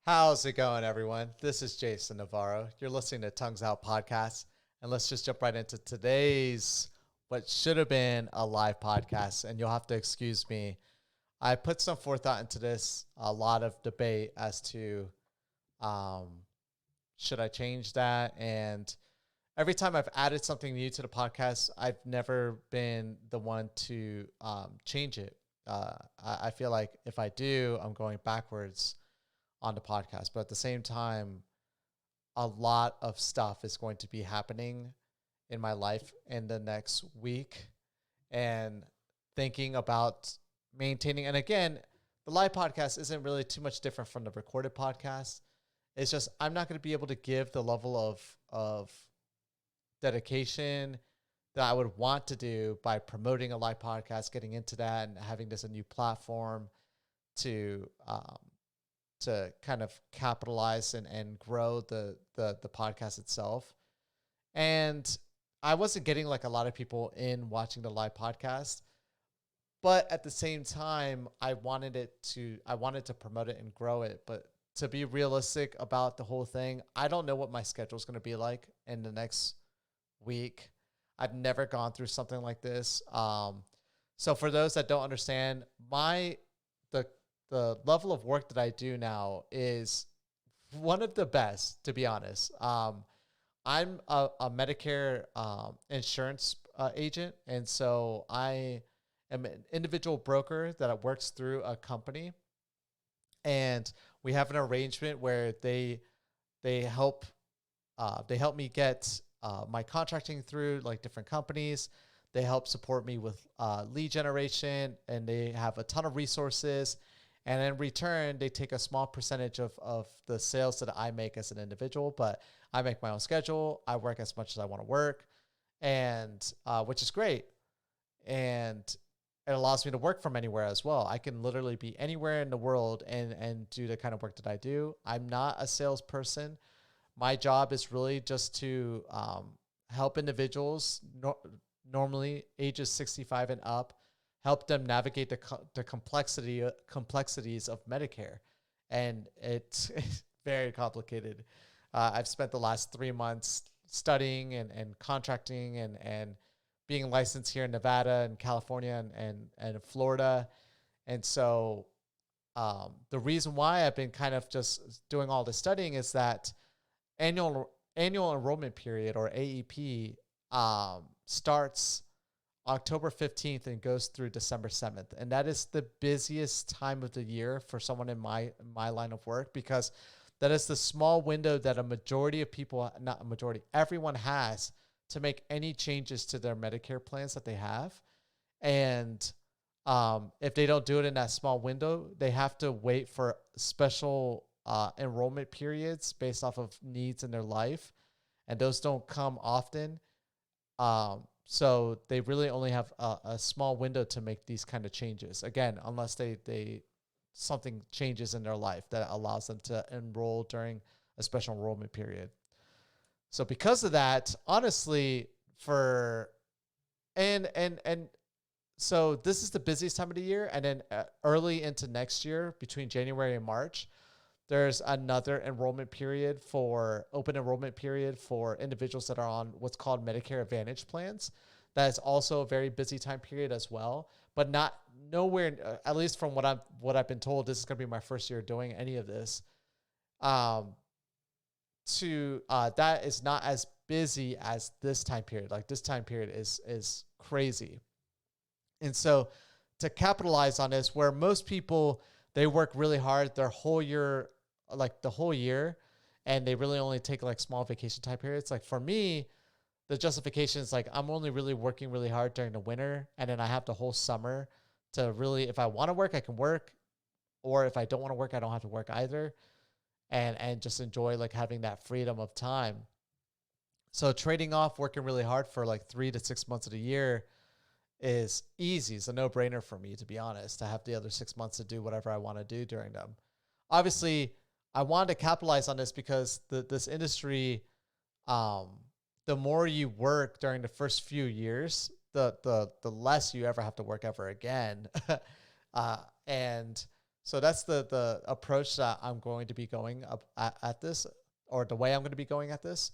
How's it going, everyone? This is Jason Navarro. You're listening to Tongues Out Podcast, and let's just jump right into today's what should have been a live podcast. And you'll have to excuse me. I put some forethought into this, a lot of debate as to um, should I change that. And every time I've added something new to the podcast, I've never been the one to change it. I feel like if I do, I'm going backwards on the podcast. But at the same time, a lot of stuff is going to be happening in my life in the next week, and thinking about maintaining. And again, the live podcast isn't really too much different from the recorded podcast. It's just I'm not going to be able to give the level of dedication that I would want to do by promoting a live podcast, getting into that, and having this a new platform to kind of capitalize and grow the podcast itself. And I wasn't getting like a lot of people in watching the live podcast, but at the same time, I wanted to promote it and grow it. But to be realistic about the whole thing, I don't know what my schedule is going to be like in the next week. I've never gone through something like this. So for those that don't understand, the level of work that I do now is one of the best, to be honest. I'm a Medicare insurance agent, and so I am an individual broker that works through a company, and we have an arrangement where they help me get my contracting through like different companies. They help support me with lead generation, and they have a ton of resources. And in return, they take a small percentage of the sales that I make as an individual, but I make my own schedule. I work as much as I want to work, and which is great. And it allows me to work from anywhere as well. I can literally be anywhere in the world and do the kind of work that I do. I'm not a salesperson. My job is really just to help individuals, normally ages 65 and up, help them navigate the complexities of Medicare. And it's very complicated. I've spent the last 3 months studying and contracting and being licensed here in Nevada and California and Florida. And so the reason why I've been kind of just doing all this studying is that annual enrollment period, or AEP, starts October 15th and goes through December 7th. And that is the busiest time of the year for someone in my line of work, because that is the small window that a majority of people, not a majority, everyone has to make any changes to their Medicare plans that they have. And if they don't do it in that small window, they have to wait for special enrollment periods based off of needs in their life. And those don't come often. So they really only have a small window to make these kind of changes. Again, unless they something changes in their life that allows them to enroll during a special enrollment period. So because of that, honestly, and so this is the busiest time of the year, and then early into next year, between January and March, there's another open enrollment period for individuals that are on what's called Medicare Advantage plans. That is also a very busy time period as well, but not nowhere, at least from what I've been told, this is going to be my first year doing any of this. That is not as busy as this time period. Like, this time period is crazy. And so to capitalize on this, where most people, they work really hard their whole year, like the whole year, and they really only take like small vacation time periods. Like for me, the justification is like, I'm only really working really hard during the winter, and then I have the whole summer to really, if I want to work, I can work, or if I don't want to work, I don't have to work either, and just enjoy like having that freedom of time. So trading off working really hard for like 3 to 6 months of the year is easy. It's a no-brainer for me, to be honest, to have the other 6 months to do whatever I want to do during them. Obviously, I wanted to capitalize on this because this industry, the more you work during the first few years, the less you ever have to work ever again. And So that's the approach that I'm going to be going up at this, or the way I'm going to be going at this.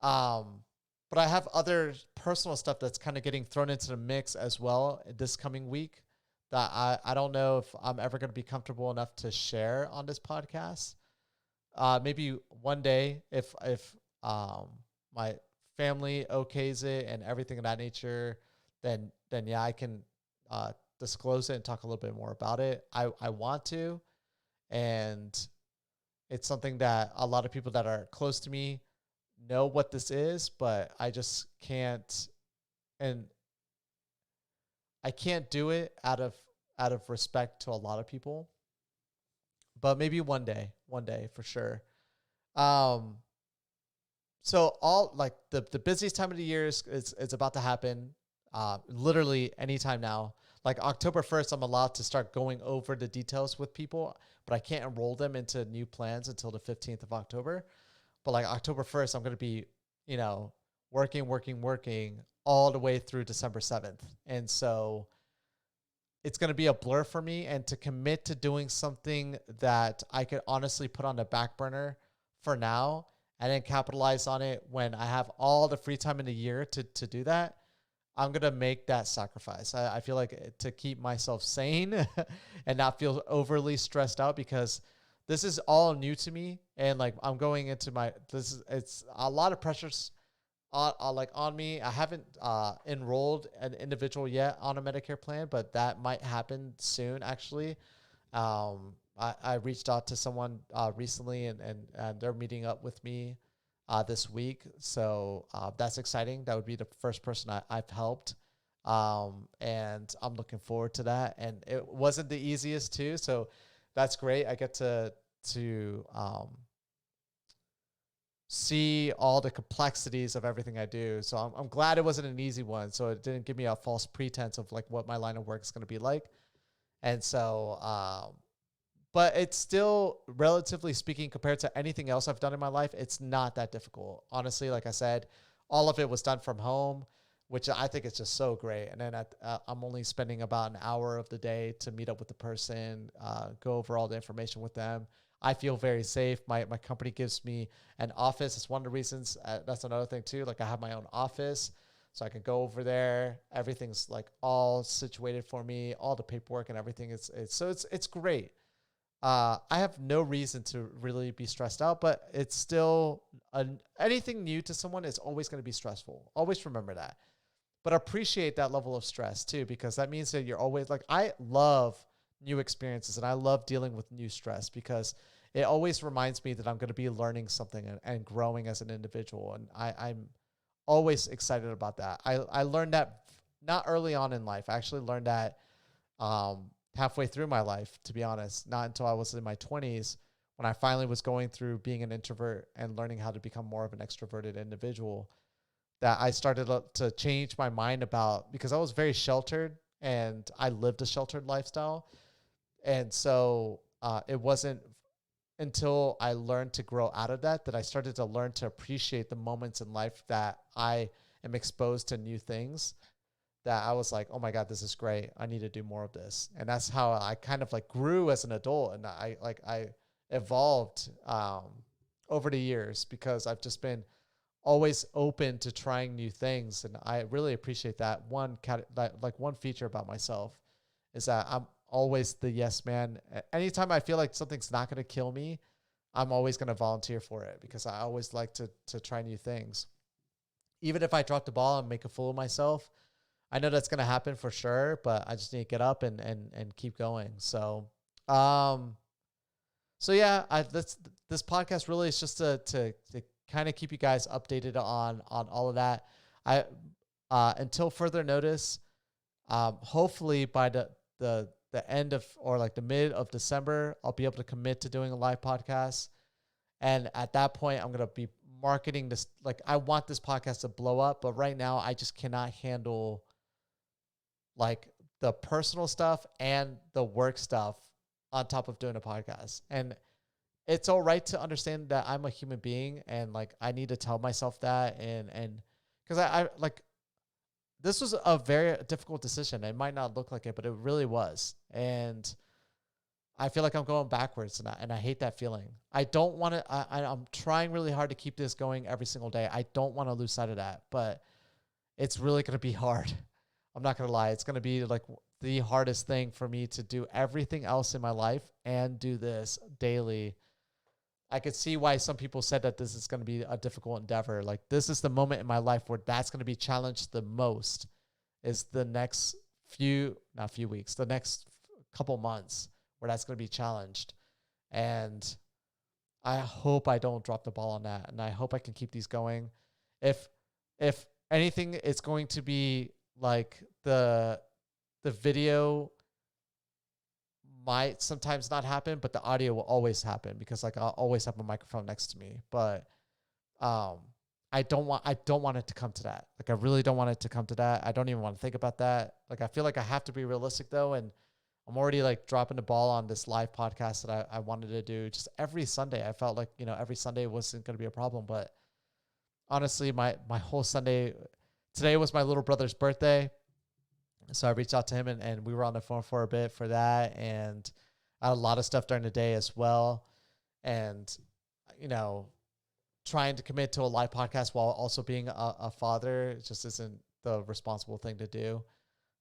Um, but I have other personal stuff that's kind of getting thrown into the mix as well this coming week that I don't know if I'm ever going to be comfortable enough to share on this podcast. Maybe one day if my family okays it and everything of that nature, then yeah, I can disclose it and talk a little bit more about it. I want to, and it's something that a lot of people that are close to me know what this is, but I just can't, and I can't do it out of respect to a lot of people. But maybe one day for sure. Um, so all like the busiest time of the year is about to happen. Literally anytime now. Like October 1st, I'm allowed to start going over the details with people, but I can't enroll them into new plans until the 15th of October. But like October 1st, I'm going to be, you know, working all the way through December 7th. And so it's going to be a blur for me. And to commit to doing something that I could honestly put on the back burner for now and then capitalize on it when I have all the free time in the year to do that, I'm going to make that sacrifice. I feel like to keep myself sane and not feel overly stressed out, because this is all new to me. And like, I'm going into it's a lot of pressures like on me. I haven't enrolled an individual yet on a Medicare plan, but that might happen soon actually. I reached out to someone recently, and they're meeting up with me this week. So that's exciting. That would be the first person I've helped. And I'm looking forward to that. And it wasn't the easiest too. So that's great. I get to see all the complexities of everything I do. So I'm glad it wasn't an easy one. So it didn't give me a false pretense of like what my line of work is going to be like. And so, but it's still, relatively speaking, compared to anything else I've done in my life, it's not that difficult. Honestly, like I said, all of it was done from home, which I think is just so great. And then I'm only spending about an hour of the day to meet up with the person, go over all the information with them. I feel very safe. My company gives me an office. It's one of the reasons. That's another thing too. Like I have my own office, so I can go over there. Everything's like all situated for me. All the paperwork and everything. It's great. I have no reason to really be stressed out, but it's still anything new to someone is always going to be stressful. Always remember that, but appreciate that level of stress too, because that means that you're always like, I love new experiences and I love dealing with new stress, because it always reminds me that I'm going to be learning something and growing as an individual. And I'm always excited about that. I learned that not early on in life. I actually learned that halfway through my life, to be honest, not until I was in my 20s, when I finally was going through being an introvert and learning how to become more of an extroverted individual, that I started to change my mind about, because I was very sheltered and I lived a sheltered lifestyle. And so it wasn't until I learned to grow out of that I started to learn to appreciate the moments in life that I am exposed to new things, that I was like, oh my God, this is great. I need to do more of this. And that's how I kind of like grew as an adult. And I evolved over the years, because I've just been always open to trying new things. And I really appreciate that. One feature about myself is that I'm always the yes man. Anytime I feel like something's not going to kill me, I'm always going to volunteer for it, because I always like to try new things. Even if I drop the ball and make a fool of myself, I know that's going to happen for sure, but I just need to get up and keep going. So, so yeah, this podcast really is just to kind of keep you guys updated on all of that. Until further notice, hopefully by the end of, or like the mid of December, I'll be able to commit to doing a live podcast. And at that point, I'm going to be marketing this. Like, I want this podcast to blow up, but right now I just cannot handle like the personal stuff and the work stuff on top of doing a podcast. And it's all right to understand that I'm a human being, and like I need to tell myself that, and because I like, this was a very difficult decision. It might not look like it, but it really was. And I feel like I'm going backwards, and I hate that feeling. I don't want to. I'm trying really hard to keep this going every single day. I don't want to lose sight of that, but it's really going to be hard. I'm not going to lie. It's going to be like the hardest thing for me to do everything else in my life and do this daily. I could see why some people said that this is going to be a difficult endeavor. Like, this is the moment in my life where that's going to be challenged the most, is the next not few weeks, the next couple months where that's going to be challenged. And I hope I don't drop the ball on that. And I hope I can keep these going. If anything, it's going to be like the video might sometimes not happen, but the audio will always happen because like I'll always have a microphone next to me. But I don't want it to come to that. Like, I really don't want it to come to that. I don't even want to think about that. Like, I feel like I have to be realistic though, and I'm already like dropping the ball on this live podcast that I wanted to do just every Sunday. I felt like, every Sunday wasn't going to be a problem, but honestly, my whole Sunday, today was my little brother's birthday. So I reached out to him and we were on the phone for a bit for that. And I had a lot of stuff during the day as well. And, trying to commit to a live podcast while also being a father just isn't the responsible thing to do.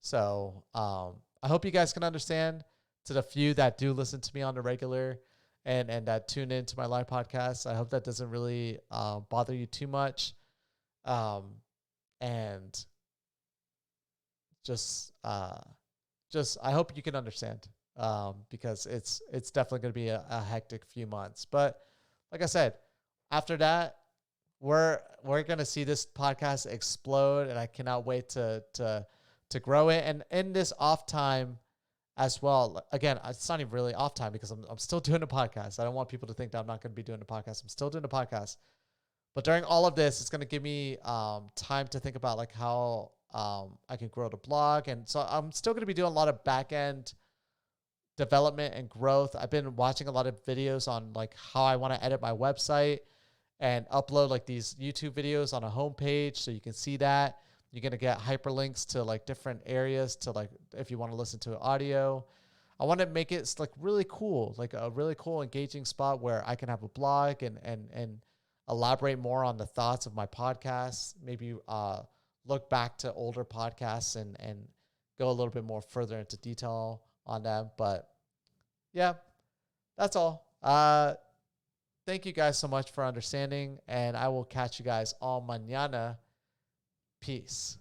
So I hope you guys can understand, to the few that do listen to me on the regular and that tune into my live podcast. I hope that doesn't really bother you too much. And just I hope you can understand, because it's definitely going to be a hectic few months. But like I said, after that, we're going to see this podcast explode, and I cannot wait to grow it. And in this off time as well, again, it's not even really off time because I'm still doing a podcast. I don't want people to think that I'm not going to be doing a podcast. I'm still doing a podcast. But during all of this, it's going to give me time to think about like how I can grow the blog. And so I'm still going to be doing a lot of back end development and growth. I've been watching a lot of videos on like how I want to edit my website and upload like these YouTube videos on a homepage, so you can see that. You're going to get hyperlinks to like different areas to like, if you want to listen to audio. I want to make it like really cool, like a really cool, engaging spot where I can have a blog and elaborate more on the thoughts of my podcasts. Maybe look back to older podcasts and go a little bit more further into detail on them. But yeah, that's all. Thank you guys so much for understanding, and I will catch you guys all mañana. Peace.